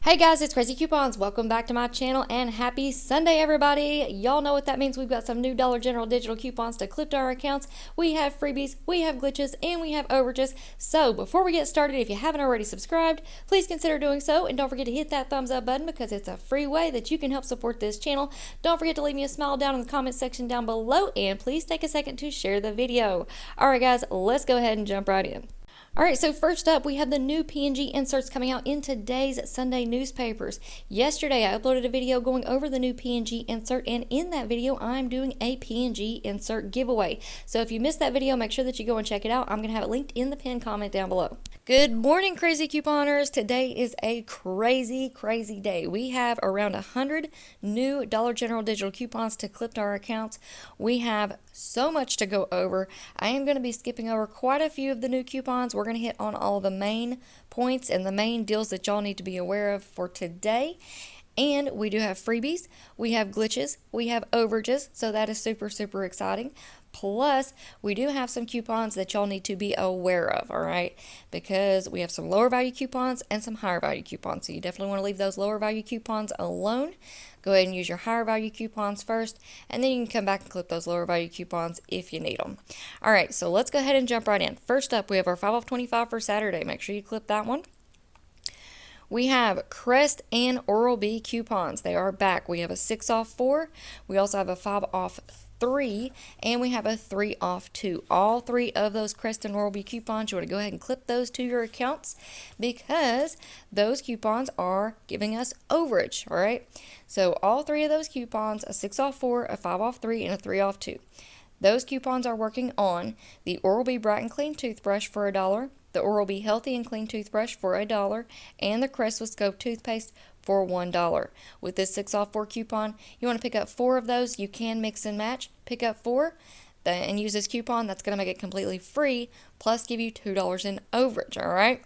Hey guys, it's Craz-E Coupons. Welcome back to my channel and happy Sunday, everybody. Y'all know what that means. We've got some new Dollar General digital coupons to clip to our accounts. We have freebies, we have glitches, and we have overages. So before we get started, if you haven't already subscribed, please consider doing so. And don't forget to hit that thumbs up button because it's a free way that you can help support this channel. Don't forget to leave me a smile down in the comment section down below. And please take a second to share the video. All right, guys, let's go ahead and jump right in. Alright, so first up, we have the new P&G inserts coming out in today's Sunday newspapers. Yesterday, I uploaded a video going over the new P&G insert, and in that video, I'm doing a P&G insert giveaway. So if you missed that video, make sure that you go and check it out. I'm going to have it linked in the pinned comment down below. Good morning, Craz-E Couponers. Today is a crazy day. We have around 100 new Dollar General digital coupons to clip to our accounts. We have so much to go over. I am going to be skipping over quite a few of the new coupons. We're going to hit on all the main points and the main deals that y'all need to be aware of for today. And we do have freebies, we have glitches, we have overages, so that is super exciting. Plus, we do have some coupons that y'all need to be aware of, all right? Because we have some lower value coupons and some higher value coupons. So you definitely want to leave those lower value coupons alone. Go ahead and use your higher value coupons first, and then you can come back and clip those lower value coupons if you need them. All right, so let's go ahead and jump right in. First up, we have our 5 off 25 for Saturday. Make sure you clip that one. We have Crest and Oral-B coupons. They are back. We have a 6 off 4. We also have a 5 off 3, and we have a 3 off 2. All three of those Crest and Oral-B coupons, you want to go ahead and clip those to your accounts because those coupons are giving us overage, all right? So all three of those coupons, a 6 off 4, a 5 off 3, and a 3 off 2. Those coupons are working on the Oral-B Bright and Clean toothbrush for $1, the Oral-B Healthy and Clean toothbrush for $1, and the Crest with Scope toothpaste for $1. With this 6 off 4 coupon, you want to pick up 4 of those. You can mix and match. Pick up 4 and use this coupon. That's going to make it completely free, plus give you $2 in overage, all right?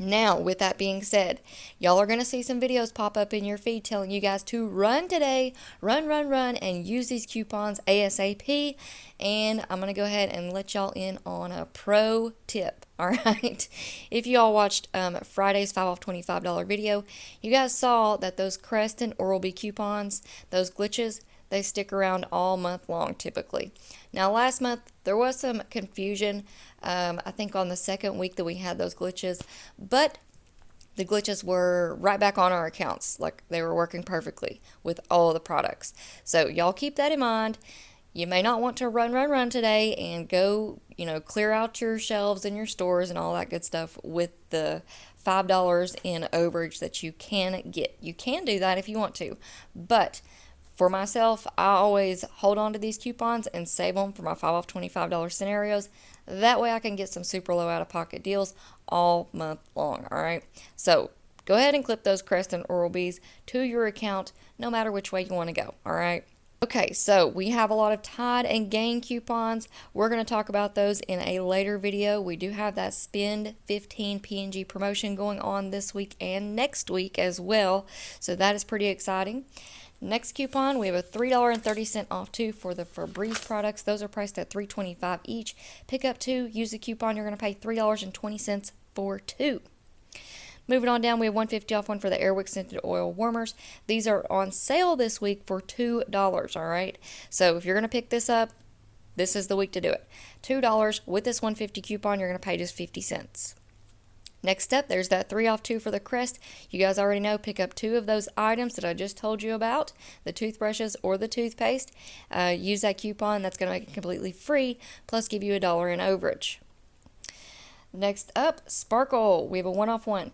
Now, with that being said, y'all are going to see some videos pop up in your feed telling you guys to run today, run, and use these coupons ASAP. And I'm going to go ahead and let y'all in on a pro tip, all right? If you all watched Friday's 5 off $25 video, you guys saw that those Crest and Oral-B coupons, those glitches, they stick around all month long typically. Now last month there was some confusion, I think on the second week that we had those glitches, but the glitches were right back on our accounts, like they were working perfectly with all of the products. So y'all keep that in mind. You may not want to run today and go, clear out your shelves in your stores and all that good stuff with the $5 in overage that you can get. You can do that if you want to, but for myself, I always hold on to these coupons and save them for my 5 off $25 scenarios. That way I can get some super low out-of-pocket deals all month long, all right? So go ahead and clip those Crest and Oral-B's to your account no matter which way you want to go, all right? Okay, so we have a lot of Tide and Gain coupons. We're going to talk about those in a later video. We do have that Spend 15 P&G promotion going on this week and next week as well, so that is pretty exciting. Next coupon, we have a $3.30 off 2 for the Febreze products. Those are priced at $3.25 each. Pick up 2, use the coupon, you're going to pay $3.20 for 2. Moving on down, we have $1.50 off 1 for the Airwick Scented Oil Warmers. These are on sale this week for $2, all right? So if you're going to pick this up, this is the week to do it. $2 with this $1.50 coupon, you're going to pay just 50 cents. Next up, there's that 3 off 2 for the Crest. You guys already know, pick up 2 of those items that I just told you about, the toothbrushes or the toothpaste. Use that coupon. That's going to make it completely free, plus give you $1 in overage. Next up, Sparkle. We have a 1 off 1.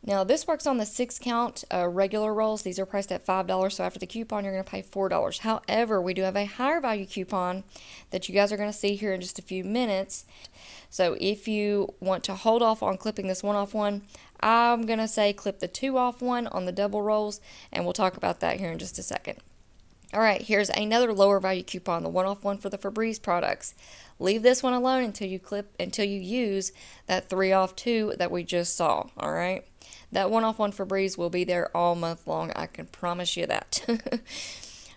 Now, this works on the 6 count regular rolls. These are priced at $5, so after the coupon, you're going to pay $4. However, we do have a higher value coupon that you guys are going to see here in just a few minutes. So if you want to hold off on clipping this 1 off 1, I'm going to say clip the 2 off 1 on the double rolls, and we'll talk about that here in just a second. All right, here's another lower value coupon, the 1 off 1 for the Febreze products. Leave this one alone until you use that 3 off 2 that we just saw, all right? That 1 off 1 Febreze will be there all month long, I can promise you that.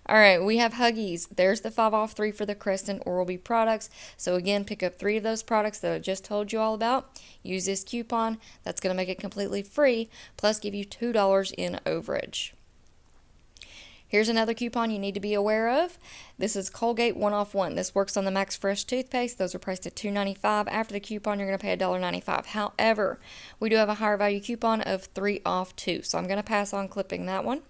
All right, we have Huggies. There's the 5 off 3 for the Crest and Oral-B products. So again, pick up 3 of those products that I just told you all about. Use this coupon. That's going to make it completely free, plus give you $2 in overage. Here's another coupon you need to be aware of. This is Colgate 1 off 1. This works on the Max Fresh toothpaste. Those are priced at $2.95. After the coupon, you're going to pay $1.95. However, we do have a higher value coupon of 3 off 2. So I'm going to pass on clipping that one.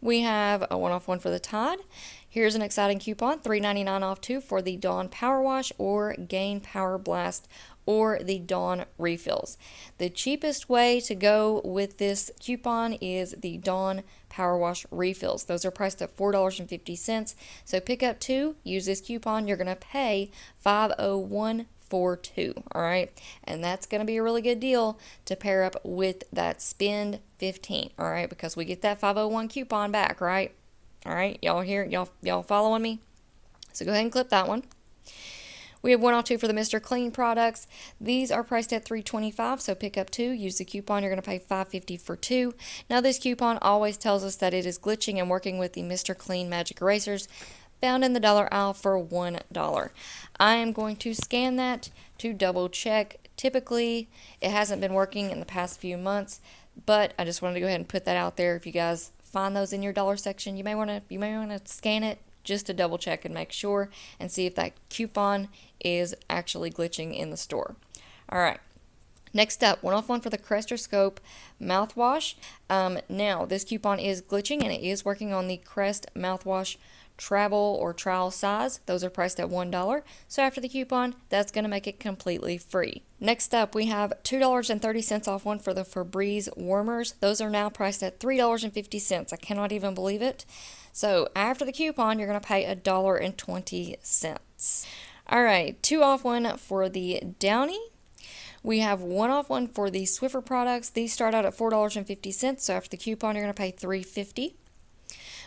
We have a 1 off 1 for the Tide. Here's an exciting coupon, $3.99 off 2 for the Dawn Power Wash or Gain Power Blast or the Dawn refills. The cheapest way to go with this coupon is the Dawn Power Wash refills. Those are priced at $4.50. So pick up 2, use this coupon, you're going to pay $501.42, all right? And that's going to be a really good deal to pair up with that spend 15, all right? Because we get that 501 coupon back, right? All right, y'all here, y'all following me? So go ahead and clip that one. We have 1 off 2 for the Mr. Clean products. These are priced at $3.25, so pick up 2. Use the coupon. You're going to pay $5.50 for 2. Now, this coupon always tells us that it is glitching and working with the Mr. Clean Magic Erasers found in the dollar aisle for $1. I am going to scan that to double check. Typically, it hasn't been working in the past few months, but I just wanted to go ahead and put that out there. If you guys find those in your dollar section, you may want to scan it just to double check and make sure and see if that coupon is actually glitching in the store. All right. Next up, 1 off 1 for the Crest Scope mouthwash. Now, this coupon is glitching and it is working on the Crest mouthwash travel or trial size. Those are priced at $1. So after the coupon, that's going to make it completely free. Next up, we have $2.30 off 1 for the Febreze Warmers. Those are now priced at $3.50. I cannot even believe it. So after the coupon, you're going to pay $1.20. All right, 2 off 1 for the Downy. We have 1 off 1 for the Swiffer products. These start out at $4.50. So after the coupon, you're going to pay $3.50.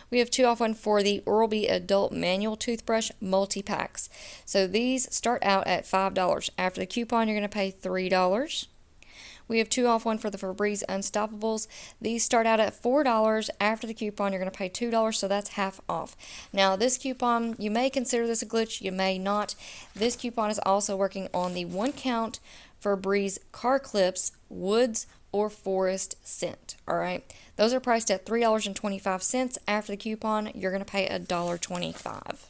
We have 2 off 1 for the Oral-B Adult Manual Toothbrush Multi-Packs. So these start out at $5. After the coupon, you're going to pay $3. We have 2 off 1 for the Febreze Unstoppables. These start out at $4. After the coupon, you're going to pay $2, so that's half off. Now, this coupon, you may consider this a glitch, you may not. This coupon is also working on the 1 count Febreze Car Clips Woods or Forest Scent, all right? Those are priced at $3.25. After the coupon, you're going to pay $1.25.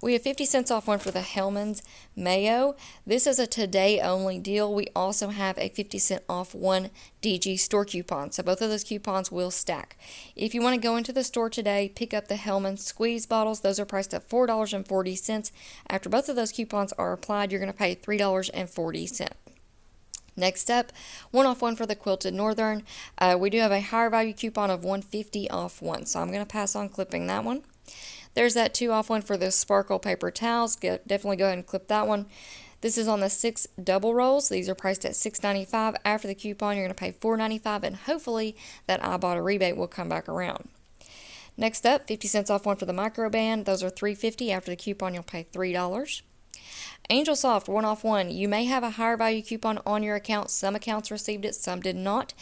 We have 50 cents off 1 for the Hellmann's Mayo. This is a today only deal. We also have a 50 cent off 1 DG store coupon. So both of those coupons will stack. If you want to go into the store today, pick up the Hellmann's squeeze bottles. Those are priced at $4.40. After both of those coupons are applied, you're going to pay $3.40. Next up, 1 off 1 for the Quilted Northern. We do have a higher value coupon of $1.50 off 1. So I'm going to pass on clipping that one. There's that 2 off 1 for the Sparkle Paper Towels. Definitely go ahead and clip that one. This is on the 6 double rolls. These are priced at $6.95. After the coupon, you're going to pay $4.95, and hopefully that Ibotta rebate will come back around. Next up, 50 cents off 1 for the Microband. Those are $3.50. After the coupon, you'll pay $3. Angel Soft 1 off 1. You may have a higher value coupon on your account. Some accounts received it, some did not.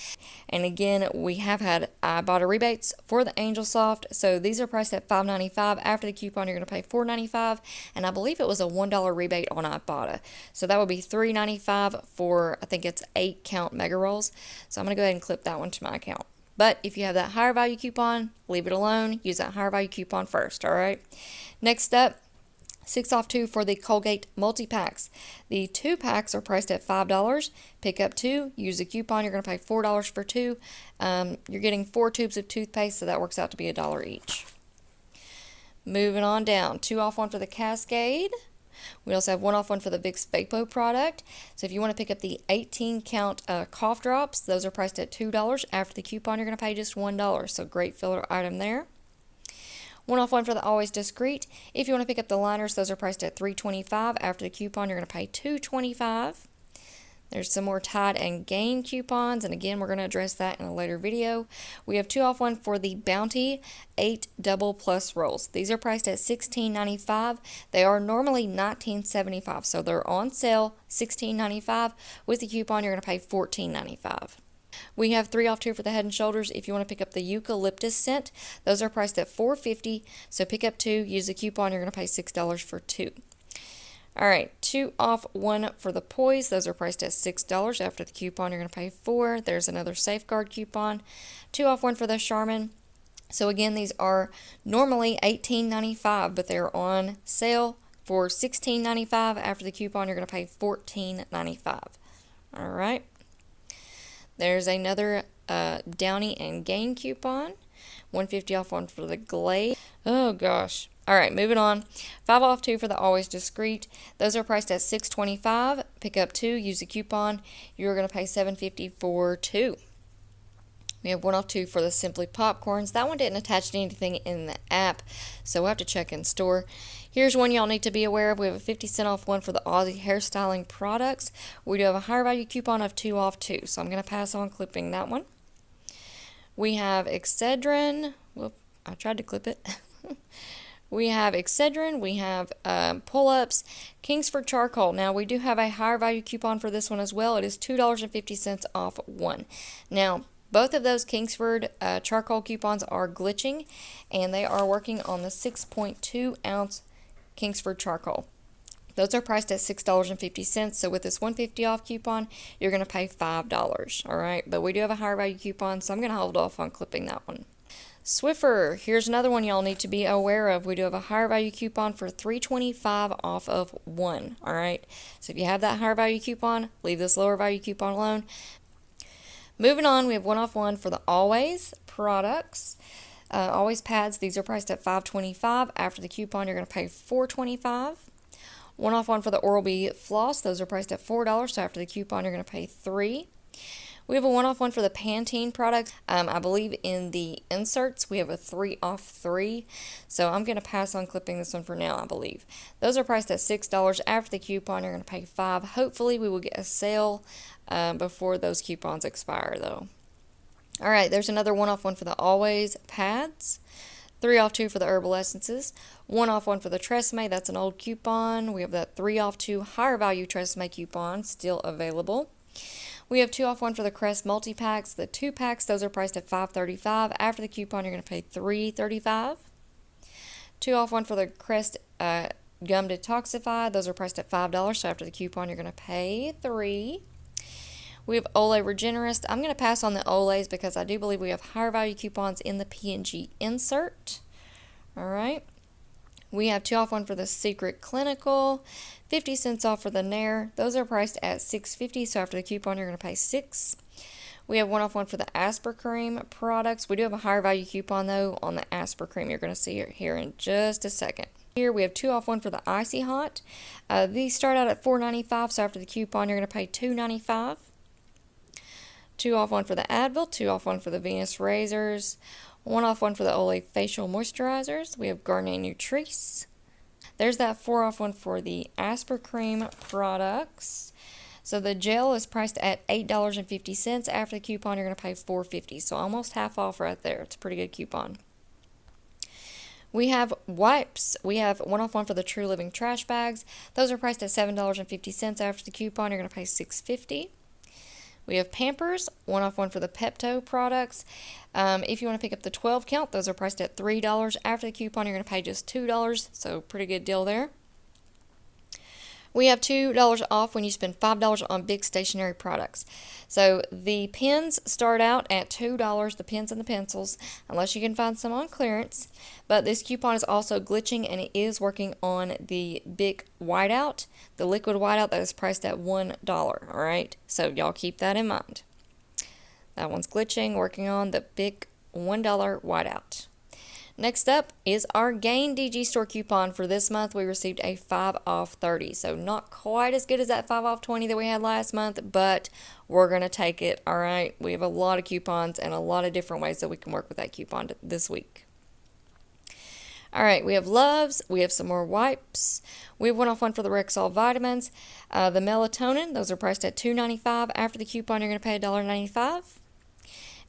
And again, we have had Ibotta rebates for the Angel Soft. So these are priced at $5.95. After the coupon, you're going to pay $4.95. And I believe it was a $1 rebate on Ibotta. So that would be $3.95 for, I think it's 8 count mega rolls. So I'm going to go ahead and clip that one to my account. But if you have that higher value coupon, leave it alone. Use that higher value coupon first, all right? Next up, 6 off 2 for the Colgate Multi-Packs. The 2 packs are priced at $5. Pick up 2, use the coupon, you're going to pay $4 for 2. You're getting 4 tubes of toothpaste, so that works out to be $1 each. Moving on down, 2 off 1 for the Cascade. We also have 1 off 1 for the Vicks Vapo product. So if you want to pick up the 18 count cough drops, those are priced at $2. After the coupon, you're going to pay just $1. So great filler item there. 1 off 1 for the Always Discreet. If you want to pick up the liners, those are priced at $3.25. After the coupon, you're going to pay $2.25. There's some more Tide and Gain coupons, and again, we're going to address that in a later video. We have 2 off 1 for the Bounty 8 Double Plus Rolls. These are priced at $16.95. They are normally $19.75, so they're on sale $16.95. With the coupon, you're going to pay $14.95. We have 3 off 2 for the Head and Shoulders. If you want to pick up the eucalyptus scent, those are priced at $4.50. So pick up 2, use the coupon, you're going to pay $6 for 2. All right, 2 off 1 for the Poise. Those are priced at $6. After the coupon, you're going to pay $4. There's another Safeguard coupon. 2 off 1 for the Charmin. So again, these are normally $18.95, but they're on sale for $16.95. After the coupon, you're going to pay $14.95. All right. There's another Downy and Gain coupon. $1.50 off 1 for the Glade. Oh gosh. All right, moving on. 5 off 2 for the Always Discreet. Those are priced at $6.25. Pick up 2, use the coupon. You're going to pay $7.50 for 2. We have 1 off 2 for the Simply Popcorns. That one didn't attach to anything in the app, so we'll have to check in store. Here's one y'all need to be aware of. We have a 50-cent off 1 for the Aussie hairstyling products. We do have a higher value coupon of 2 off 2, so I'm going to pass on clipping that one. We have Excedrin. Whoop, I tried to clip it. We have Excedrin, we have pull-ups, Kingsford Charcoal. Now, we do have a higher value coupon for this one as well. It is $2.50 off 1. Now, both of those Kingsford Charcoal coupons are glitching, and they are working on the 6.2 ounce Kingsford Charcoal. Those are priced at $6.50, so with this $1.50 off coupon, you're going to pay $5, all right? But we do have a higher value coupon, so I'm going to hold off on clipping that one. Swiffer, here's another one y'all need to be aware of. We do have a higher value coupon for $3.25 off of 1, all right? So if you have that higher value coupon, leave this lower value coupon alone. Moving on, we have 1 off 1 for the Always products. Always pads, these are priced at $5.25. After the coupon, you're going to pay $4.25. 1 off 1 for the Oral-B floss, those are priced at $4, so after the coupon, you're going to pay $3. We have a 1 off 1 for the Pantene products. I believe in the inserts we have a 3 off 3, so I'm going to pass on clipping this one for now, I believe. Those are priced at $6. After the coupon, you're going to pay $5. Hopefully, we will get a sale before those coupons expire, though. All right, there's another 1 off 1 for the Always pads. 3 off 2 for the Herbal Essences. 1 off 1 for the Tresemme. That's an old coupon. We have that 3 off 2 higher value Tresemme coupon still available. We have 2 off 1 for the Crest Multi-Packs. The 2 packs, those are priced at $5.35. After the coupon, you're going to pay $3.35. 2 off 1 for the Crest Gum Detoxify. Those are priced at $5. So after the coupon, you're going to pay $3. We have Olay Regenerist. I'm going to pass on the Olays because I do believe we have higher value coupons in the P&G insert. All right. We have 2 off 1 for the Secret Clinical, 50 cents off for the Nair. Those are priced at $6.50, so after the coupon, you're going to pay $6. We have 1 off 1 for the Aspercream products. We do have a higher value coupon, though, on the Aspercream. You're going to see it here in just a second. Here we have 2 off 1 for the Icy Hot. These start out at $4.95, so after the coupon, you're going to pay $2.95. 2 off 1 for the Advil, 2 off 1 for the Venus Razors, 1 off 1 for the Olay Facial Moisturizers. We have Garnier Nutrice. There's that 4 off 1 for the Aspercream products. So the gel is priced at $8.50. After the coupon, you're going to pay $4.50. So almost half off right there. It's a pretty good coupon. We have wipes. We have 1 off 1 for the True Living trash bags. Those are priced at $7.50. After the coupon, you're going to pay $6.50. We have Pampers, 1 off 1 for the Pepto products. If you want to pick up the 12 count, those are priced at $3. After the coupon, you're going to pay just $2, so pretty good deal there. We have $2 off when you spend $5 on big stationery products. So the pens start out at $2, the pens and the pencils, unless you can find some on clearance. But this coupon is also glitching, and it is working on the Bic Whiteout, the liquid whiteout that is priced at $1. All right, so y'all keep that in mind. That one's glitching, working on the Bic $1 whiteout. Next up is our Gain DG Store coupon. For this month, we received a 5 off 30. So not quite as good as that 5 off 20 that we had last month, but we're going to take it, all right? We have a lot of coupons and a lot of different ways that we can work with that coupon this week. All right, we have Loves. We have some more wipes. We have 1 off 1 for the Rexall vitamins. The melatonin, those are priced at $2.95. After the coupon, you're going to pay $1.95.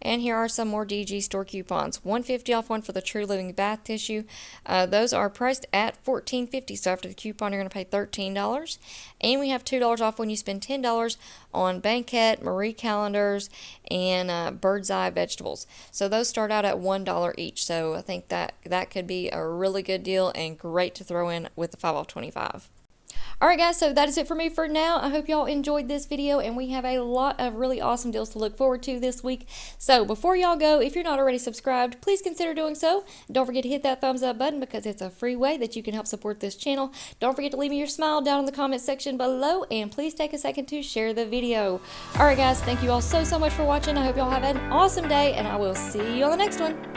And here are some more DG store coupons. $1.50 off one for the True Living bath tissue. Those are priced at $14.50. So after the coupon, you're going to pay $13. And we have $2 off when you spend $10 on Banquet, Marie calendars, and Bird's Eye vegetables. So those start out at $1 each. So I think that could be a really good deal and great to throw in with the 5 off 25. Alright guys, so that is it for me for now. I hope y'all enjoyed this video, and we have a lot of really awesome deals to look forward to this week. So before y'all go, if you're not already subscribed, please consider doing so. Don't forget to hit that thumbs up button because it's a free way that you can help support this channel. Don't forget to leave me your smile down in the comment section below, and please take a second to share the video. Alright guys, thank you all so much for watching. I hope y'all have an awesome day, and I will see you on the next one.